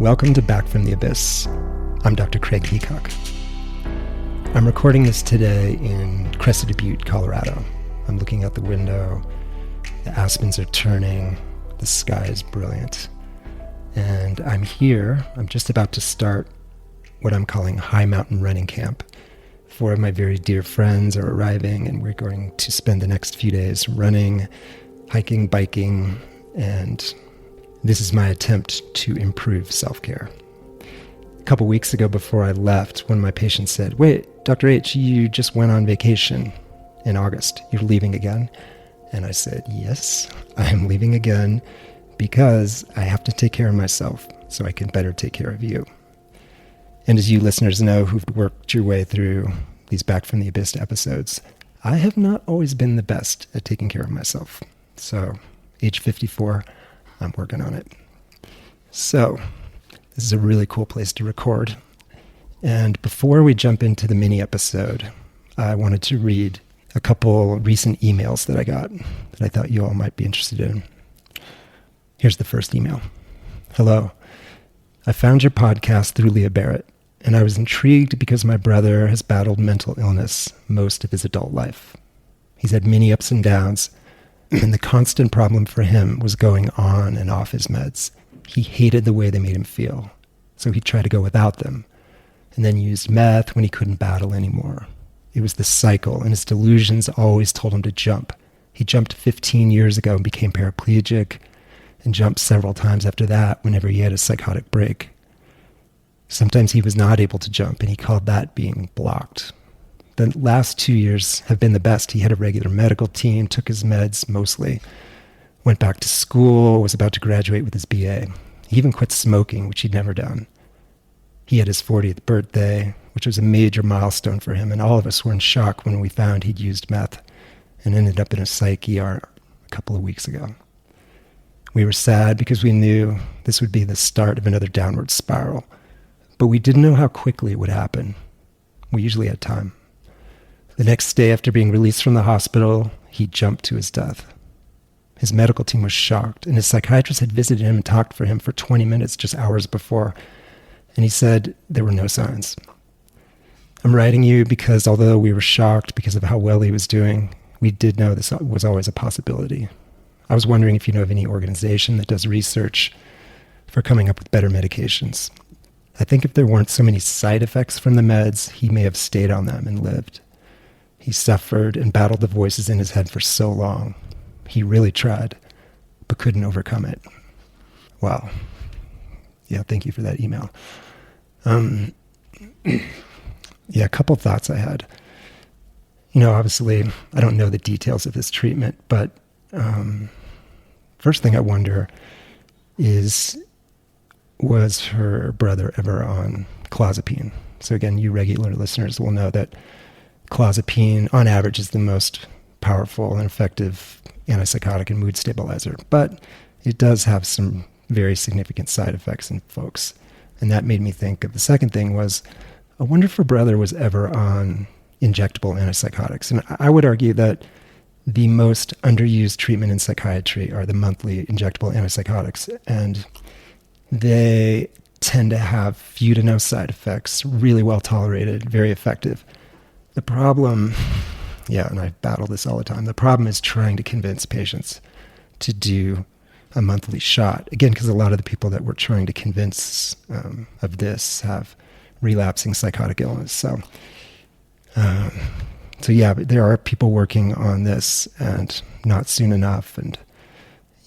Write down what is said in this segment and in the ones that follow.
Welcome to Back from the Abyss. I'm Dr. Craig Peacock. I'm recording this today in Crested Butte, Colorado. I'm looking out the window, the aspens are turning, the sky is brilliant. And I'm just about to start what I'm calling High Mountain Running Camp. 4 of my very dear friends are arriving, and we're going to spend the next few days running, hiking, biking, and this is my attempt to improve self-care. A couple weeks ago before I left, one of my patients said, "Wait, Dr. H, you just went on vacation in August. You're leaving again?" And I said, "Yes, I am leaving again because I have to take care of myself so I can better take care of you." And as you listeners know who've worked your way through these Back from the Abyss episodes, I have not always been the best at taking care of myself. So, age 54, I'm working on it. So, this is a really cool place to record. And before we jump into the mini episode, I wanted to read a couple recent emails that I got that I thought you all might be interested in. Here's the first email. "Hello. I found your podcast through Leah Barrett, and I was intrigued because my brother has battled mental illness most of his adult life. He's had many ups and downs, and the constant problem for him was going on and off his meds. He hated the way they made him feel, so he tried to go without them, and then used meth when he couldn't battle anymore. It was the cycle, and his delusions always told him to jump. He jumped 15 years ago and became paraplegic, and jumped several times after that whenever he had a psychotic break. Sometimes he was not able to jump, and he called that being blocked. The last 2 years have been the best. He had a regular medical team, took his meds mostly, went back to school, was about to graduate with his BA. He even quit smoking, which he'd never done. He had his 40th birthday, which was a major milestone for him, and all of us were in shock when we found he'd used meth and ended up in a psych ER a couple of weeks ago. We were sad because we knew this would be the start of another downward spiral, but we didn't know how quickly it would happen. We usually had time. The next day after being released from the hospital, he jumped to his death. His medical team was shocked, and his psychiatrist had visited him and talked for him for 20 minutes just hours before, and he said there were no signs. I'm writing you because although we were shocked because of how well he was doing, we did know this was always a possibility. I was wondering if you know of any organization that does research for coming up with better medications. I think if there weren't so many side effects from the meds, he may have stayed on them and lived. He suffered and battled the voices in his head for so long. He really tried, but couldn't overcome it." Wow. Yeah, thank you for that email. A couple thoughts I had. Obviously, I don't know the details of this treatment, but first thing I wonder is, was her brother ever on clozapine? So again, you regular listeners will know that clozapine, on average, is the most powerful and effective antipsychotic and mood stabilizer, but it does have some very significant side effects in folks. And that made me think of the second thing was, I wonder if her brother was ever on injectable antipsychotics. And I would argue that the most underused treatment in psychiatry are the monthly injectable antipsychotics, and they tend to have few to no side effects, really well tolerated, very effective. The problem, and I battle this all the time, the problem is trying to convince patients to do a monthly shot. Again, because a lot of the people that we're trying to convince of this have relapsing psychotic illness. So but there are people working on this, and not soon enough. And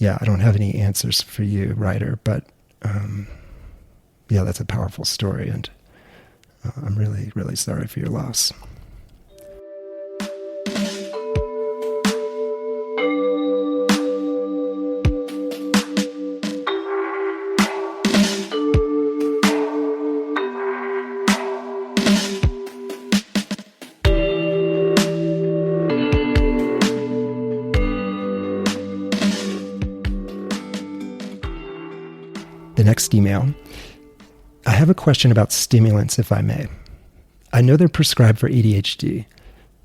I don't have any answers for you, writer, but that's a powerful story, and I'm really, really sorry for your loss. The next email. "I have a question about stimulants, if I may. I know they're prescribed for ADHD,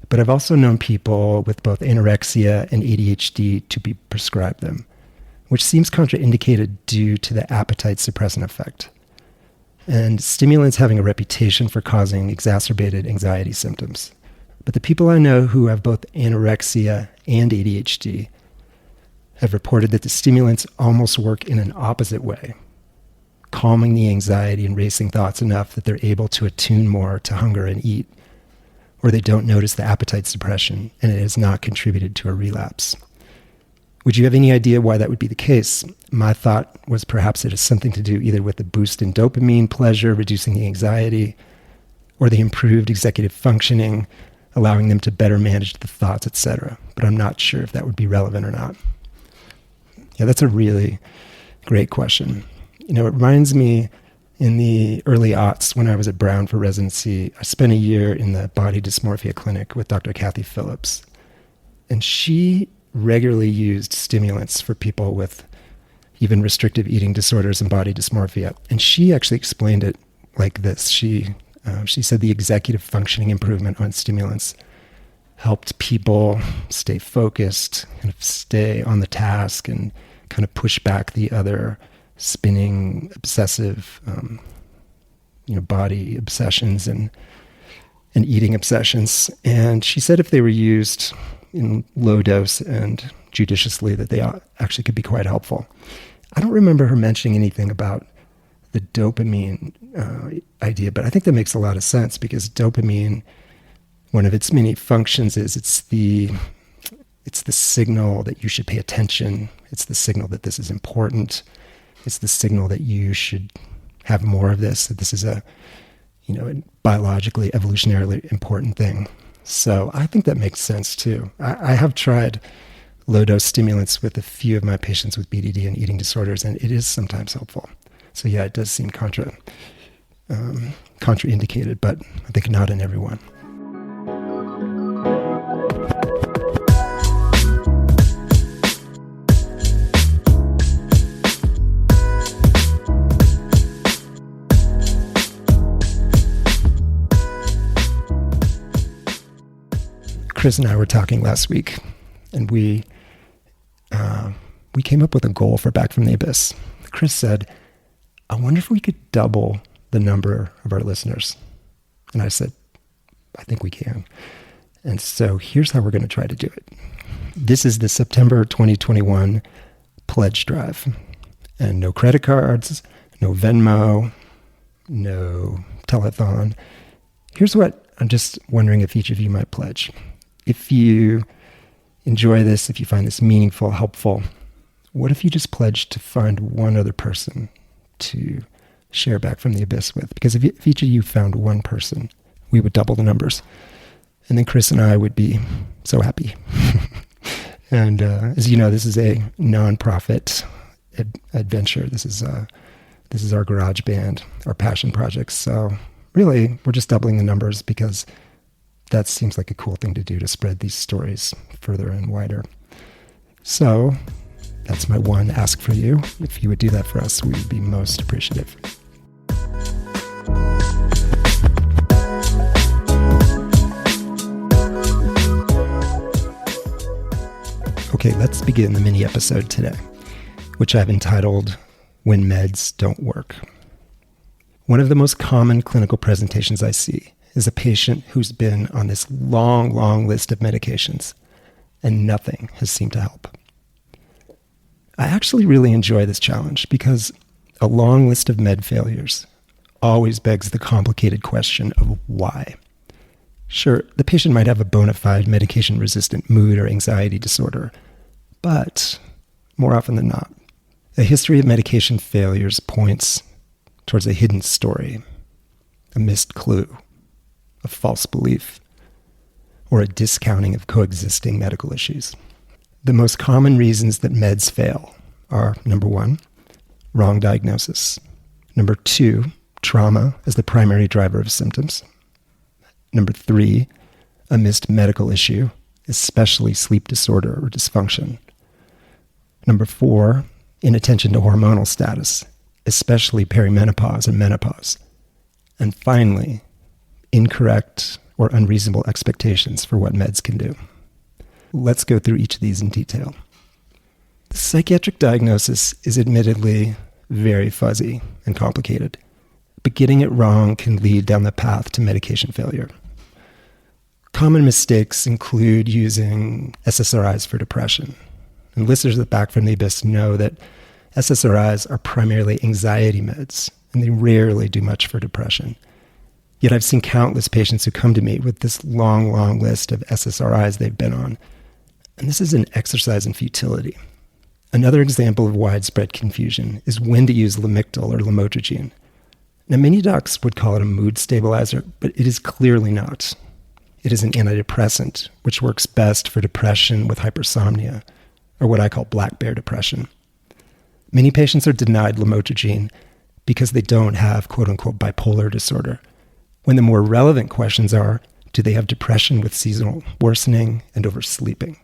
but I've also known people with both anorexia and ADHD to be prescribed them, which seems contraindicated due to the appetite suppressant effect. and stimulants having a reputation for causing exacerbated anxiety symptoms. But the people I know who have both anorexia and ADHD have reported that the stimulants almost work in an opposite way, calming the anxiety and racing thoughts enough that they're able to attune more to hunger and eat, or they don't notice the appetite suppression and it has not contributed to a relapse. Would you have any idea why that would be the case? My thought was perhaps it has something to do either with the boost in dopamine pleasure, reducing the anxiety, or the improved executive functioning, allowing them to better manage the thoughts, etc. But I'm not sure if that would be relevant or not. Yeah, that's a really great question. It reminds me in the early aughts when I was at Brown for residency, I spent a year in the body dysmorphia clinic with Dr. Kathy Phillips. And she regularly used stimulants for people with even restrictive eating disorders and body dysmorphia. And she actually explained it like this. She said the executive functioning improvement on stimulants helped people stay focused, kind of stay on the task and kind of push back the other spinning, obsessive, body obsessions and eating obsessions. And she said if they were used in low dose and judiciously, that they actually could be quite helpful. I don't remember her mentioning anything about the dopamine idea, but I think that makes a lot of sense because dopamine, one of its many functions is it's the signal that you should pay attention. It's the signal that this is important. It's the signal that you should have more of this, that this is a biologically, evolutionarily important thing. So I think that makes sense too. I have tried low-dose stimulants with a few of my patients with BDD and eating disorders, and it is sometimes helpful. So yeah, it does seem contraindicated, but I think not in everyone. Chris and I were talking last week, and we came up with a goal for Back from the Abyss. Chris said, I wonder if we could double the number of our listeners. And I said, I think we can. And so here's how we're going to try to do it. This is the September 2021 pledge drive. And no credit cards, no Venmo, no telethon. Here's what I'm just wondering if each of you might pledge. If you enjoy this, if you find this meaningful, helpful, what if you just pledge to find one other person to share Back from the Abyss with? Because if each of you found one person, we would double the numbers. And then Chris and I would be so happy. And as you know, this is a nonprofit adventure. This is our garage band, our passion project. So really, we're just doubling the numbers because that seems like a cool thing to do, to spread these stories further and wider. So that's my one ask for you. If you would do that for us, we would be most appreciative. Okay, let's begin the mini episode today, which I've entitled When Meds Don't Work. One of the most common clinical presentations I see is a patient who's been on this long, long list of medications and nothing has seemed to help. I actually really enjoy this challenge because a long list of med failures always begs the complicated question of why. Sure, the patient might have a bona fide medication-resistant mood or anxiety disorder, but more often than not, a history of medication failures points towards a hidden story, a missed clue, a false belief, or a discounting of coexisting medical issues. The most common reasons that meds fail are, number one, wrong diagnosis. Number two, trauma as the primary driver of symptoms. Number three, a missed medical issue, especially sleep disorder or dysfunction. Number four, inattention to hormonal status, especially perimenopause and menopause. And finally, incorrect or unreasonable expectations for what meds can do. Let's go through each of these in detail. The psychiatric diagnosis is admittedly very fuzzy and complicated, but getting it wrong can lead down the path to medication failure. Common mistakes include using SSRIs for depression. And listeners of Back from the Abyss know that SSRIs are primarily anxiety meds, and they rarely do much for depression. Yet I've seen countless patients who come to me with this long, long list of SSRIs they've been on. And this is an exercise in futility. Another example of widespread confusion is when to use Lamictal or lamotrigine. Now, many docs would call it a mood stabilizer, but it is clearly not. It is an antidepressant, which works best for depression with hypersomnia, or what I call black bear depression. Many patients are denied lamotrigine because they don't have quote-unquote bipolar disorder, when the more relevant questions are, do they have depression with seasonal worsening and oversleeping?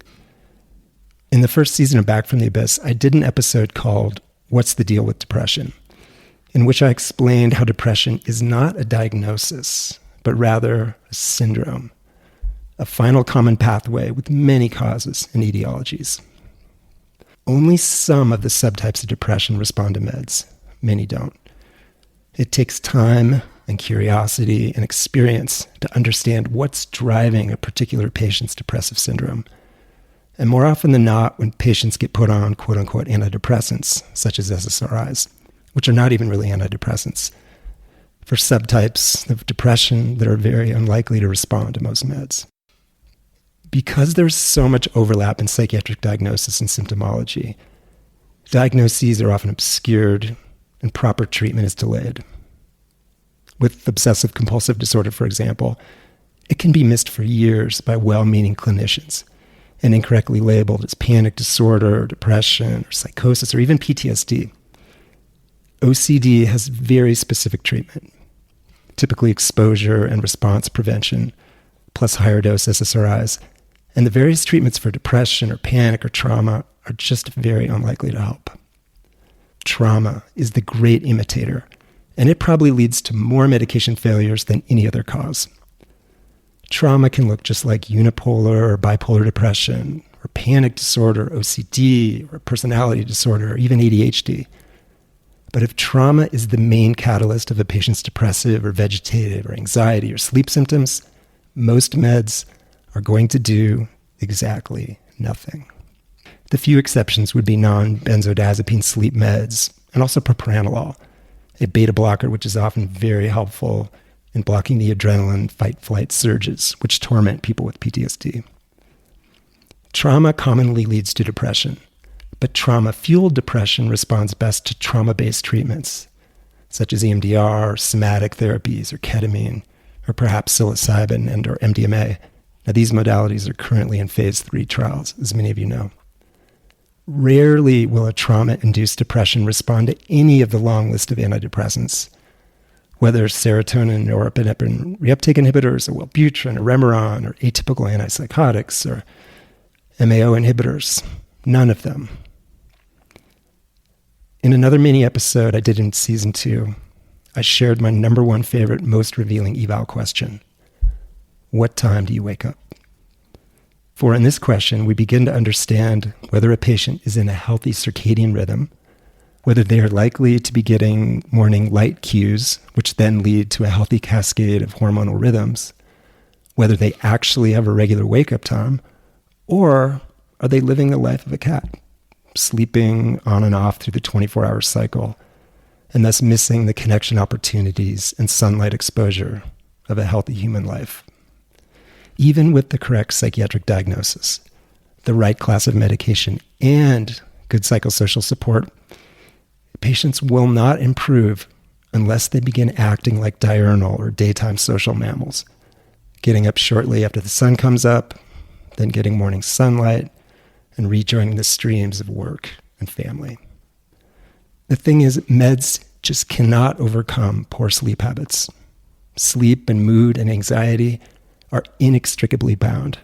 In the first season of Back from the Abyss, I did an episode called What's the Deal with Depression?, in which I explained how depression is not a diagnosis, but rather a syndrome, a final common pathway with many causes and etiologies. Only some of the subtypes of depression respond to meds. Many don't. It takes time and curiosity and experience to understand what's driving a particular patient's depressive syndrome. And more often than not, when patients get put on quote-unquote antidepressants, such as SSRIs, which are not even really antidepressants, for subtypes of depression that are very unlikely to respond to most meds. Because there's so much overlap in psychiatric diagnosis and symptomology, diagnoses are often obscured and proper treatment is delayed. With obsessive compulsive disorder, for example, it can be missed for years by well-meaning clinicians and incorrectly labeled as panic disorder, or depression, or psychosis, or even PTSD. OCD has very specific treatment, typically exposure and response prevention, plus higher dose SSRIs, and the various treatments for depression or panic or trauma are just very unlikely to help. Trauma is the great imitator, and it probably leads to more medication failures than any other cause. Trauma can look just like unipolar or bipolar depression, or panic disorder, OCD, or personality disorder, or even ADHD. But if trauma is the main catalyst of a patient's depressive or vegetative or anxiety or sleep symptoms, most meds are going to do exactly nothing. The few exceptions would be non-benzodiazepine sleep meds and also propranolol, a beta blocker which is often very helpful in blocking the adrenaline fight-flight surges which torment people with PTSD. Trauma commonly leads to depression, but trauma-fueled depression responds best to trauma-based treatments, such as EMDR, or somatic therapies, or ketamine, or perhaps psilocybin and or MDMA. Now, these modalities are currently in phase 3 trials, as many of you know. Rarely will a trauma-induced depression respond to any of the long list of antidepressants, whether serotonin, norepinephrine reuptake inhibitors, or Wellbutrin, or Remeron, or atypical antipsychotics, or MAO inhibitors. None of them. In another mini episode I did in season 2, I shared my number one favorite, most revealing eval question. What time do you wake up? For in this question, we begin to understand whether a patient is in a healthy circadian rhythm, whether they are likely to be getting morning light cues, which then lead to a healthy cascade of hormonal rhythms, whether they actually have a regular wake-up time, or are they living the life of a cat, sleeping on and off through the 24-hour cycle, and thus missing the connection opportunities and sunlight exposure of a healthy human life. Even with the correct psychiatric diagnosis, the right class of medication, and good psychosocial support, patients will not improve unless they begin acting like diurnal or daytime social mammals, getting up shortly after the sun comes up, then getting morning sunlight, and rejoining the streams of work and family. The thing is, meds just cannot overcome poor sleep habits. Sleep and mood and anxiety are inextricably bound.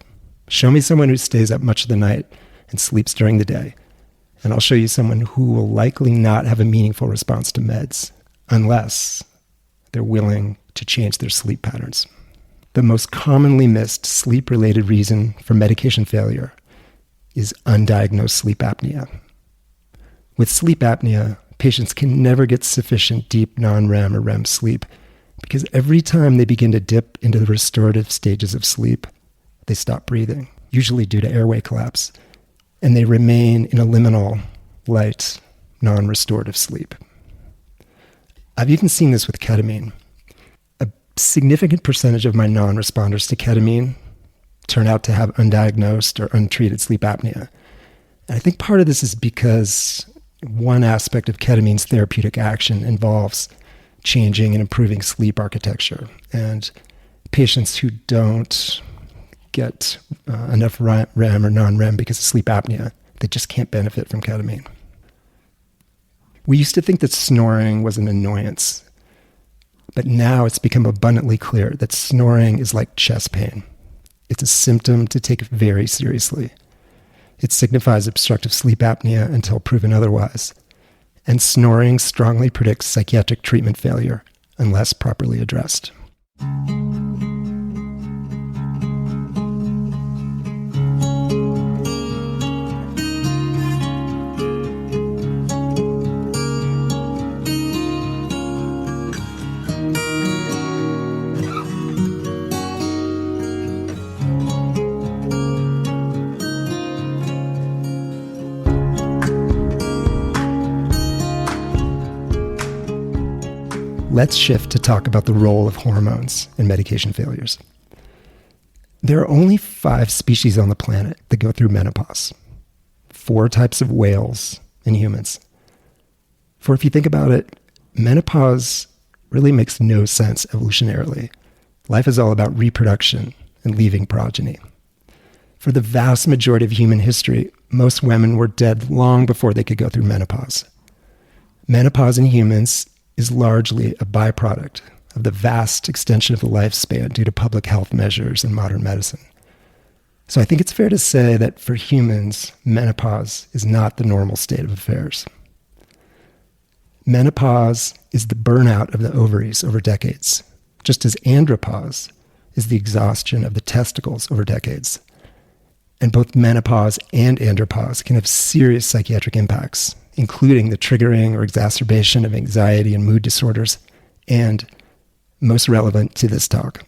Show me someone who stays up much of the night and sleeps during the day, and I'll show you someone who will likely not have a meaningful response to meds, unless they're willing to change their sleep patterns. The most commonly missed sleep-related reason for medication failure is undiagnosed sleep apnea. With sleep apnea, patients can never get sufficient deep non-REM or REM sleep because every time they begin to dip into the restorative stages of sleep, they stop breathing, usually due to airway collapse, and they remain in a liminal, light, non-restorative sleep. I've even seen this with ketamine. A significant percentage of my non-responders to ketamine turn out to have undiagnosed or untreated sleep apnea. And I think part of this is because one aspect of ketamine's therapeutic action involves changing and improving sleep architecture. And patients who don't get enough REM or non-REM because of sleep apnea, they just can't benefit from ketamine. We used to think that snoring was an annoyance, but now it's become abundantly clear that snoring is like chest pain. It's a symptom to take very seriously. It signifies obstructive sleep apnea until proven otherwise, and snoring strongly predicts psychiatric treatment failure unless properly addressed. Let's shift to talk about the role of hormones in medication failures. There are only 5 species on the planet that go through menopause. 4 types of whales in humans. For if you think about it, menopause really makes no sense evolutionarily. Life is all about reproduction and leaving progeny. For the vast majority of human history, most women were dead long before they could go through menopause. Menopause in humans is largely a byproduct of the vast extension of the lifespan due to public health measures in modern medicine. So I think it's fair to say that for humans, menopause is not the normal state of affairs. Menopause is the burnout of the ovaries over decades, just as andropause is the exhaustion of the testicles over decades. And both menopause and andropause can have serious psychiatric impacts, including the triggering or exacerbation of anxiety and mood disorders, and, most relevant to this talk,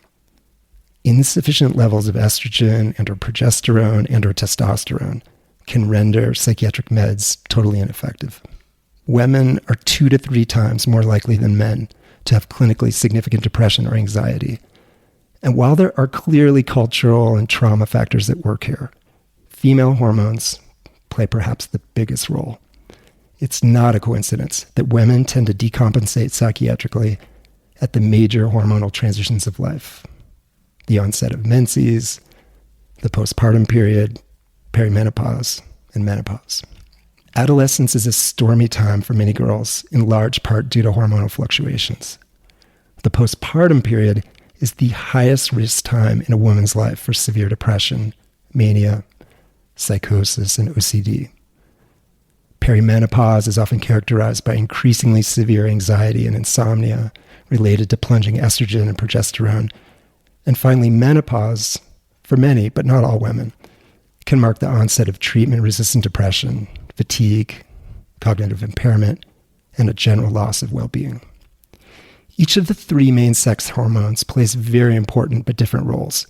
insufficient levels of estrogen and or progesterone and or testosterone can render psychiatric meds totally ineffective. Women are 2 to 3 times more likely than men to have clinically significant depression or anxiety. And while there are clearly cultural and trauma factors at work here, female hormones play perhaps the biggest role. It's not a coincidence that women tend to decompensate psychiatrically at the major hormonal transitions of life: the onset of menses, the postpartum period, perimenopause, and menopause. Adolescence is a stormy time for many girls, in large part due to hormonal fluctuations. The postpartum period is the highest risk time in a woman's life for severe depression, mania, psychosis, and OCD. Perimenopause is often characterized by increasingly severe anxiety and insomnia related to plunging estrogen and progesterone. And finally, menopause, for many, but not all women, can mark the onset of treatment-resistant depression, fatigue, cognitive impairment, and a general loss of well-being. Each of the 3 main sex hormones plays very important but different roles,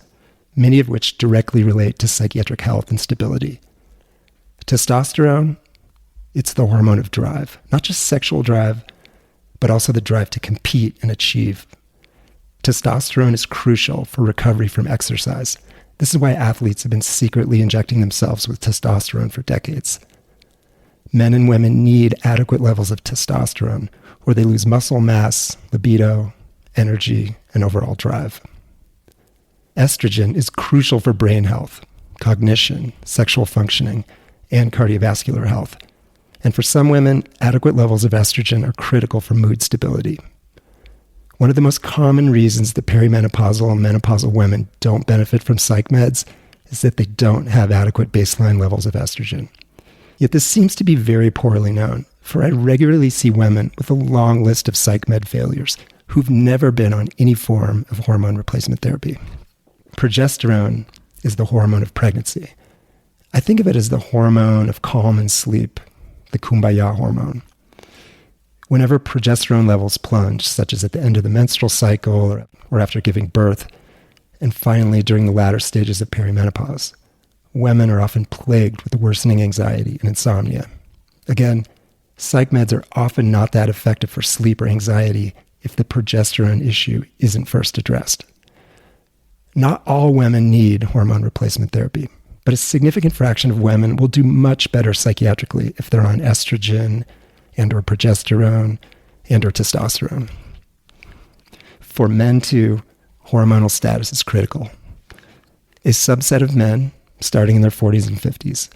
many of which directly relate to psychiatric health and stability. Testosterone, it's the hormone of drive, not just sexual drive, but also the drive to compete and achieve. Testosterone is crucial for recovery from exercise. This is why athletes have been secretly injecting themselves with testosterone for decades. Men and women need adequate levels of testosterone, or they lose muscle mass, libido, energy, and overall drive. Estrogen is crucial for brain health, cognition, sexual functioning, and cardiovascular health. And for some women, adequate levels of estrogen are critical for mood stability. One of the most common reasons that perimenopausal and menopausal women don't benefit from psych meds is that they don't have adequate baseline levels of estrogen. Yet this seems to be very poorly known, for I regularly see women with a long list of psych med failures who've never been on any form of hormone replacement therapy. Progesterone is the hormone of pregnancy. I think of it as the hormone of calm and sleep, the kumbaya hormone. Whenever progesterone levels plunge, such as at the end of the menstrual cycle or after giving birth, and finally during the latter stages of perimenopause, women are often plagued with worsening anxiety and insomnia. Again, psych meds are often not that effective for sleep or anxiety if the progesterone issue isn't first addressed. Not all women need hormone replacement therapy, but a significant fraction of women will do much better psychiatrically if they're on estrogen and or progesterone and or testosterone. For men too, hormonal status is critical. A subset of men, starting in their 40s and 50s,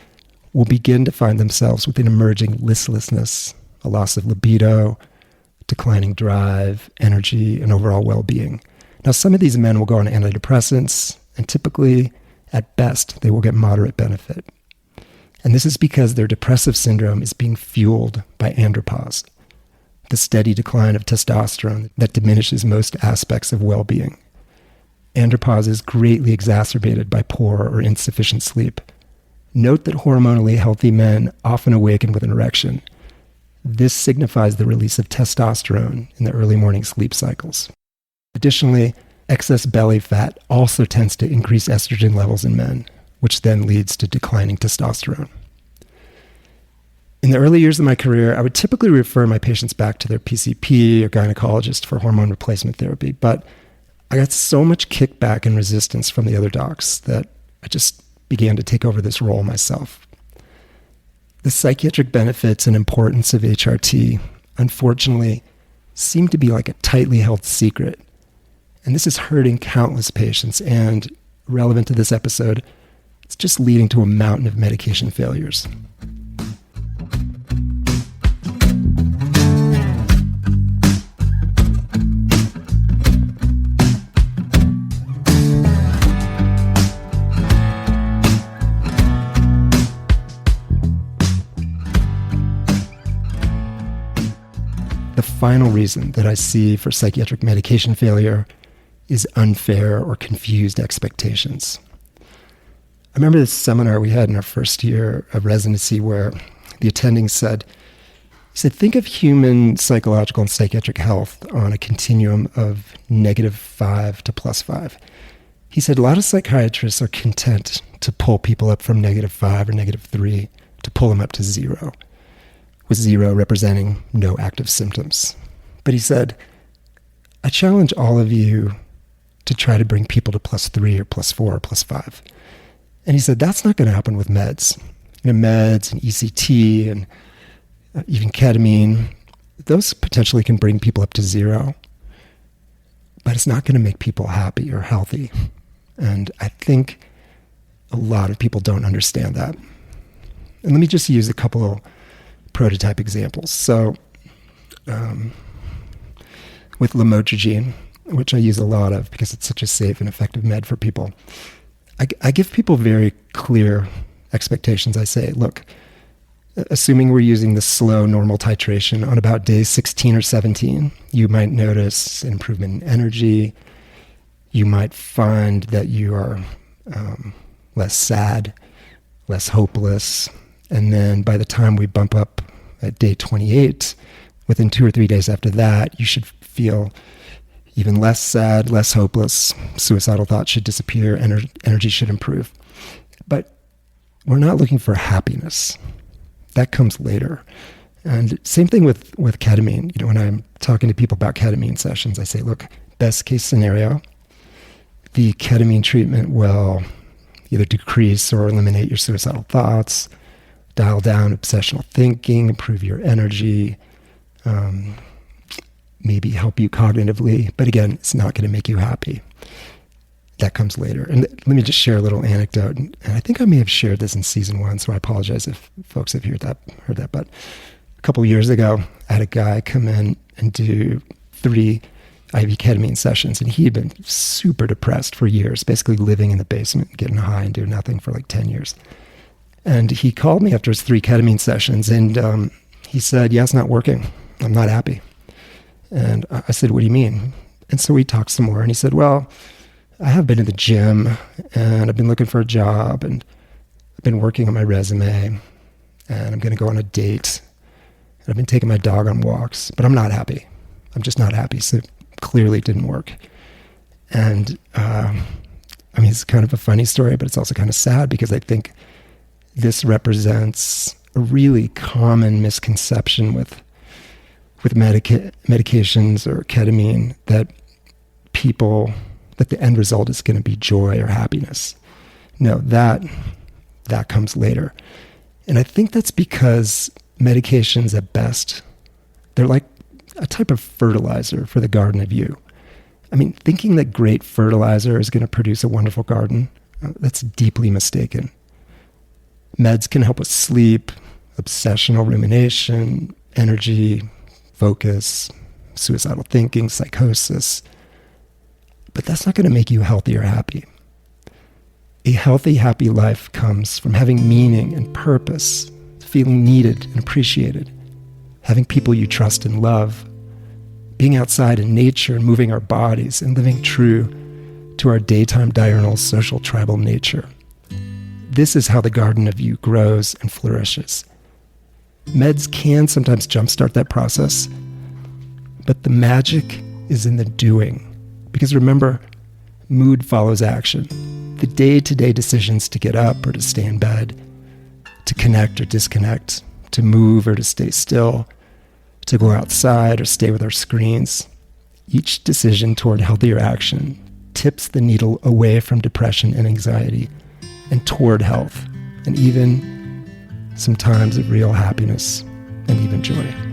will begin to find themselves with an emerging listlessness, a loss of libido, declining drive, energy, and overall well-being. Now, some of these men will go on antidepressants, and typically, at best, they will get moderate benefit. And this is because their depressive syndrome is being fueled by andropause, the steady decline of testosterone that diminishes most aspects of well-being. Andropause is greatly exacerbated by poor or insufficient sleep. Note that hormonally healthy men often awaken with an erection. This signifies the release of testosterone in the early morning sleep cycles. Additionally, excess belly fat also tends to increase estrogen levels in men, which then leads to declining testosterone. In the early years of my career, I would typically refer my patients back to their PCP or gynecologist for hormone replacement therapy, but I got so much kickback and resistance from the other docs that I just began to take over this role myself. The psychiatric benefits and importance of HRT, unfortunately, seem to be like a tightly held secret. And this is hurting countless patients, and relevant to this episode, it's just leading to a mountain of medication failures. The final reason that I see for psychiatric medication failure is unfair or confused expectations. I remember this seminar we had in our first year of residency where the attending said, think of human psychological and psychiatric health on a continuum of -5 to +5. He said a lot of psychiatrists are content to pull people up from -5 or -3 to pull them up to 0, with 0 representing no active symptoms. But he said, I challenge all of you to try to bring people to +3 or +4 or +5. And he said, that's not going to happen with meds. Meds and ECT and even ketamine, those potentially can bring people up to 0, but it's not going to make people happy or healthy. And I think a lot of people don't understand that. And let me just use a couple of prototype examples. So with lamotrigine, which I use a lot of because it's such a safe and effective med for people, I give people very clear expectations. I say, look, assuming we're using the slow normal titration, on about day 16 or 17, you might notice an improvement in energy. You might find that you are less sad, less hopeless. And then by the time we bump up at day 28, within 2 or 3 days after that, you should feel even less sad, less hopeless. Suicidal thoughts should disappear. Energy should improve. But we're not looking for happiness. That comes later. And same thing with ketamine. When I'm talking to people about ketamine sessions, I say, look, best case scenario, the ketamine treatment will either decrease or eliminate your suicidal thoughts, dial down obsessional thinking, improve your energy, maybe help you cognitively. But again, it's not going to make you happy. That comes later. And let me just share a little anecdote. And I think I may have shared this in season 1, so I apologize if folks have heard that. But a couple of years ago, I had a guy come in and do 3 IV ketamine sessions, and he had been super depressed for years, basically living in the basement, getting high and doing nothing for like 10 years. And he called me after his 3 ketamine sessions, and he said, yeah, it's not working. I'm not happy. And I said, what do you mean? And so we talked some more, and he said, well, I have been in the gym, and I've been looking for a job, and I've been working on my resume, and I'm going to go on a date. I've been taking my dog on walks, but I'm not happy. I'm just not happy. So clearly it didn't work. And it's kind of a funny story, but it's also kind of sad because I think this represents a really common misconception with medications or ketamine that the end result is going to be joy or happiness. No, that comes later. And I think that's because medications at best, they're like a type of fertilizer for the garden of you. Thinking that great fertilizer is going to produce a wonderful garden, that's deeply mistaken. Meds can help with sleep, obsessional rumination, energy, focus, suicidal thinking, psychosis. But that's not going to make you healthy or happy. A healthy, happy life comes from having meaning and purpose, feeling needed and appreciated, having people you trust and love, being outside in nature and moving our bodies and living true to our daytime diurnal social tribal nature. This is how the garden of you grows and flourishes. Meds can sometimes jumpstart that process, but the magic is in the doing. Because remember, mood follows action. The day-to-day decisions to get up or to stay in bed, to connect or disconnect, to move or to stay still, to go outside or stay with our screens. Each decision toward healthier action tips the needle away from depression and anxiety and toward health, and even some times of real happiness and even joy.